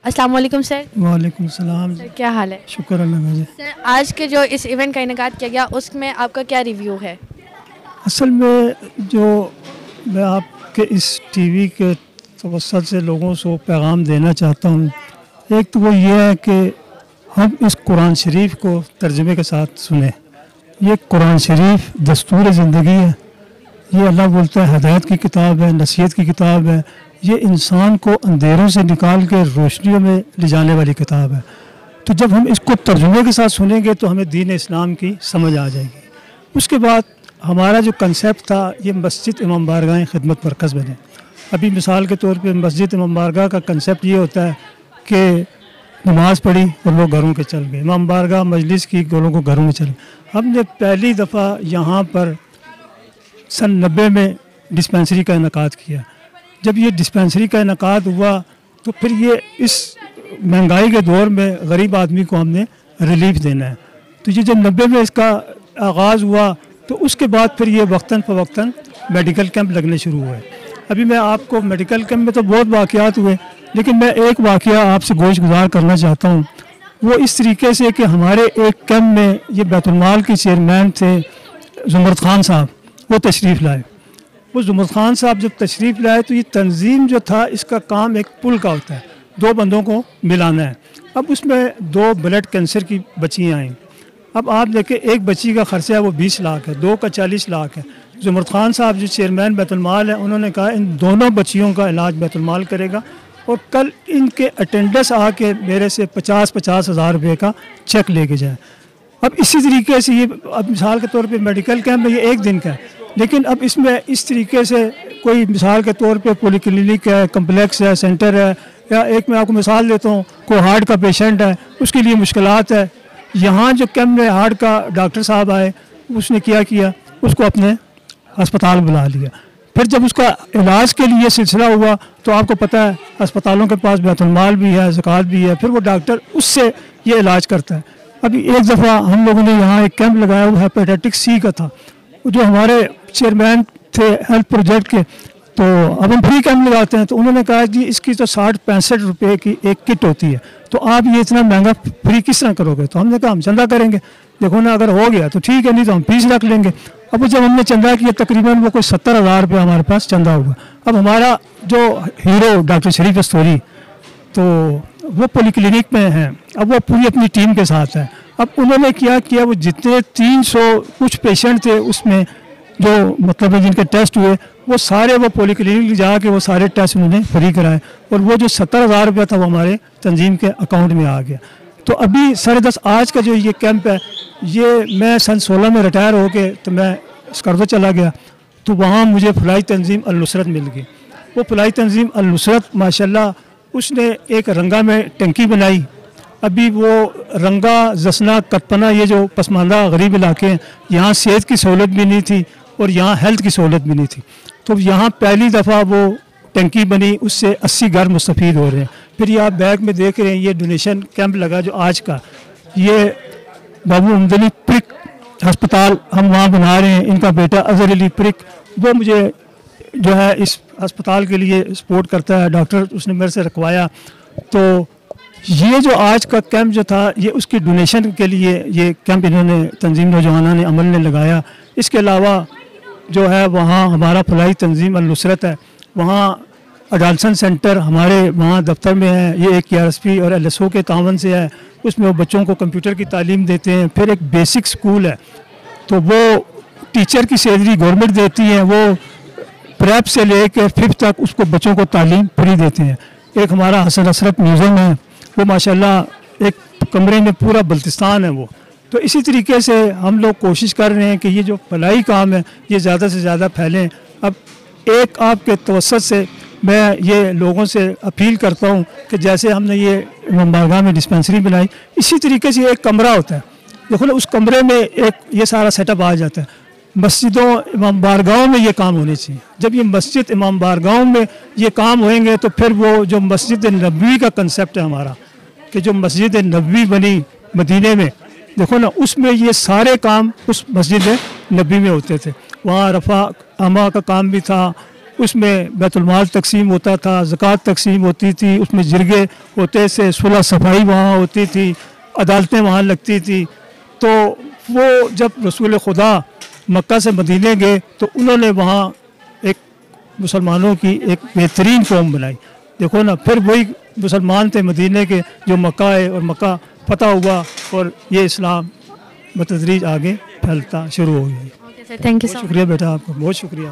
अस्सलाम वालेकुम सर। वालेकुम सलाम। सर क्या हाल है? शुक्र अल्लाह का जी। सर आज के जो इस इवेंट का इनेकाद किया गया उसमें आपका क्या रिव्यू है? असल में जो मैं आपके इस टीवी के तवज्जुह से लोगों को पैगाम देना चाहता हूँ, एक तो वो ये है कि हम इस कुरान शरीफ को तर्जुमे के साथ सुने। ये कुरान शरीफ दस्तूर ज़िंदगी है। ये अल्लाह बोलता है हदायत की किताब है, नसीहत की किताब है। ये इंसान को अंधेरों से निकाल के रोशनियों में ले जाने वाली किताब है। तो जब हम इसको तर्जुमे के साथ सुनेंगे तो हमें दीन इस्लाम की समझ आ जाएगी। उसके बाद हमारा जो कंसेप्ट था, ये मस्जिद इमाम बारगाह खिदमत मरकज़ बने। अभी मिसाल के तौर पे मस्जिद इमाम बारगाह का कंसेप्ट ये होता है कि नमाज़ पढ़ी और लोग घरों के चल गए, इमाम बारगाह मजलिस की, लोगों को घरों में चल गए। हमने पहली दफ़ा यहाँ पर सन 90 में डिस्पेंसरी का इनेकाद किया। जब ये डिस्पेंसरी का इनेकाद हुआ तो फिर ये इस महंगाई के दौर में गरीब आदमी को हमने रिलीफ देना है। तो ये जब 90 में इसका आगाज़ हुआ तो उसके बाद फिर ये वक्तन फ़वक्तन मेडिकल कैंप लगने शुरू हुए। अभी मैं आपको मेडिकल कैंप में तो बहुत वाक़यात हुए, लेकिन मैं एक वाक़या आपसे गोश गुजार करना चाहता हूँ। वो इस तरीके से कि हमारे एक कैंप में ये बैतुल-माल के चेयरमैन थे जुमरत खान साहब, वो तशरीफ़ लाए। वो जुमरत खान साहब जब तशरीफ़ लाए तो ये तंजीम जो था, इसका काम एक पुल का होता है, दो बंदों को मिलाना है। अब उसमें 2 ब्लड कैंसर की बच्चियाँ आई। अब आप देखें, एक बच्ची का ख़र्चा है वो 20 लाख है, 2 का 40 लाख है। जुमरत खान साहब जो चेयरमैन बैतुल-माल है, उन्होंने कहा इन दोनों बच्चियों का इलाज बैतुल-माल करेगा और कल इनके अटेंडेंस आके मेरे से 50-50 हज़ार रुपये का चेक लेके जाए। अब इसी तरीके से ये, अब मिसाल के तौर पे मेडिकल कैंप में ये 1 दिन का है, लेकिन अब इसमें इस तरीके से कोई मिसाल के तौर पे पॉलीक्लिनिक है, कम्प्लेक्स है, सेंटर है, या एक मैं आपको मिसाल देता हूँ, कोई हार्ट का पेशेंट है, उसके लिए मुश्किलात है। यहाँ जो कैंप में हार्ट का डॉक्टर साहब आए, उसने क्या किया, उसको अपने अस्पताल बुला लिया। फिर जब उसका इलाज के लिए सिलसिला हुआ तो आपको पता है अस्पतालों के पास बैतुल-माल भी है, ज़कात भी है, फिर वो डॉक्टर उससे ये इलाज करता है। अभी एक दफ़ा हम लोगों ने यहाँ एक कैंप लगाया, वो हेपेटाइटिस सी का था। जो हमारे चेयरमैन थे हेल्थ प्रोजेक्ट के, तो अब हम फ्री कैंप लगाते हैं, तो उन्होंने कहा कि इसकी तो 60-65 रुपये की एक किट होती है, तो आप ये इतना महंगा फ्री किस तरह करोगे? तो हमने कहा हम चंदा करेंगे, देखो ना अगर हो गया तो ठीक है, नहीं तो हम फीस रख लेंगे। अब जब हमने चंदा किया तकरीबन वो कोई 70,000 रुपये हमारे पास चंदा हुआ। अब हमारा जो हीरो डॉक्टर शरीफ अस्तोरी, तो वो पॉलीक्लिनिक में हैं, अब वो पूरी अपनी टीम के साथ है। अब उन्होंने क्या किया, वो जितने 300 कुछ पेशेंट थे उसमें जो मतलब जिनके टेस्ट हुए, वो सारे वो पॉलीक्लिनिक जाके वो सारे टेस्ट उन्होंने फ्री कराए और वो जो 70,000 रुपया था वो हमारे तंजीम के अकाउंट में आ गया। तो अभी 10:30 आज का जो ये कैंप है, ये मैं सन 16 में रिटायर हो के तो मैं स्कर्दो चला गया, तो वहाँ मुझे फलाई तंजीम अल-नुसरत मिल गई। वो फलाई तंजीम अल-नुसरत माशाल्लाह उसने एक रंगा में टंकी बनाई। अभी वो रंगा, जसना, कतपना, ये जो पसमानदा गरीब इलाके हैं, यहाँ सेहत की सहूलत भी नहीं थी और यहाँ हेल्थ की सहूलत भी नहीं थी। तो यहाँ पहली दफ़ा वो टंकी बनी, उससे 80 घर मुस्तफ़ीद हो रहे हैं। फिर ये आप बैग में देख रहे हैं, ये डोनेशन कैंप लगा जो आज का, ये बाबू अमदली प्रिक अस्पताल हम वहाँ बना रहे हैं। इनका बेटा अजहर अली प्रिक, वो मुझे जो है इस अस्पताल के लिए सपोर्ट करता है, डॉक्टर उसने मेरे से रखवाया। तो ये जो आज का कैंप जो था, ये उसकी डोनेशन के लिए ये कैंप इन्होंने तंजीम नौजवाना ने अमल ने लगाया। इसके अलावा जो है वहाँ हमारा फलाई तंजीम अल-नुसरत है, वहाँ अडालसन सेंटर हमारे वहाँ दफ्तर में है, ये एक KRSP और LSO के तावन से है। उसमें वो बच्चों को कंप्यूटर की तालीम देते हैं। फिर एक बेसिक स्कूल है, तो वो टीचर की सैलरी गवर्नमेंट देती है, वो प्रेप से लेकर 5th तक उसको बच्चों को तालीम फ्री देते हैं। एक हमारा हसन हसरत म्यूज़ियम है, वो माशाल्लाह एक कमरे में पूरा बल्तिस्तान है वो। तो इसी तरीके से हम लोग कोशिश कर रहे हैं कि ये जो फलाई काम है ये ज़्यादा से ज़्यादा फैलें। अब एक आपके तवज्जुह से मैं ये लोगों से अपील करता हूँ कि जैसे हमने ये इमाम बारगाह में डिस्पेंसरी बनाई, इसी तरीके से एक कमरा होता है, देखो ना, उस कमरे में एक ये सारा सेटअप आ जाता है। मस्जिदों इमाम बारगाहों में ये काम होने चाहिए। जब ये मस्जिद इमाम बारगाहों में ये काम होएंगे तो फिर वो जो मस्जिद नबवी का कंसेप्ट है हमारा, कि जो मस्जिद नबवी बनी मदीने में, देखो ना, उसमें ये सारे काम उस मस्जिद नबी में होते थे। वहाँ रफ़ा अमा का काम भी था उसमें बैतुलमाल तकसीम होता था, ज़कात तकसीम होती थी, उसमें जिरगे होते से, सुलह सफाई वहाँ होती थी, अदालतें वहाँ लगती थी। तो वो जब रसूल खुदा मक्का से मदीने गए तो उन्होंने वहाँ एक मुसलमानों की एक बेहतरीन कौम बनाई। देखो ना, फिर वही मुसलमान थे मदीने के जो मक्का है, और मक्का फतह हुआ और ये इस्लाम बतदरीज आगे फैलता शुरू हो गई। Okay sir, thank you so much. शुक्रिया बेटा, आपका बहुत शुक्रिया।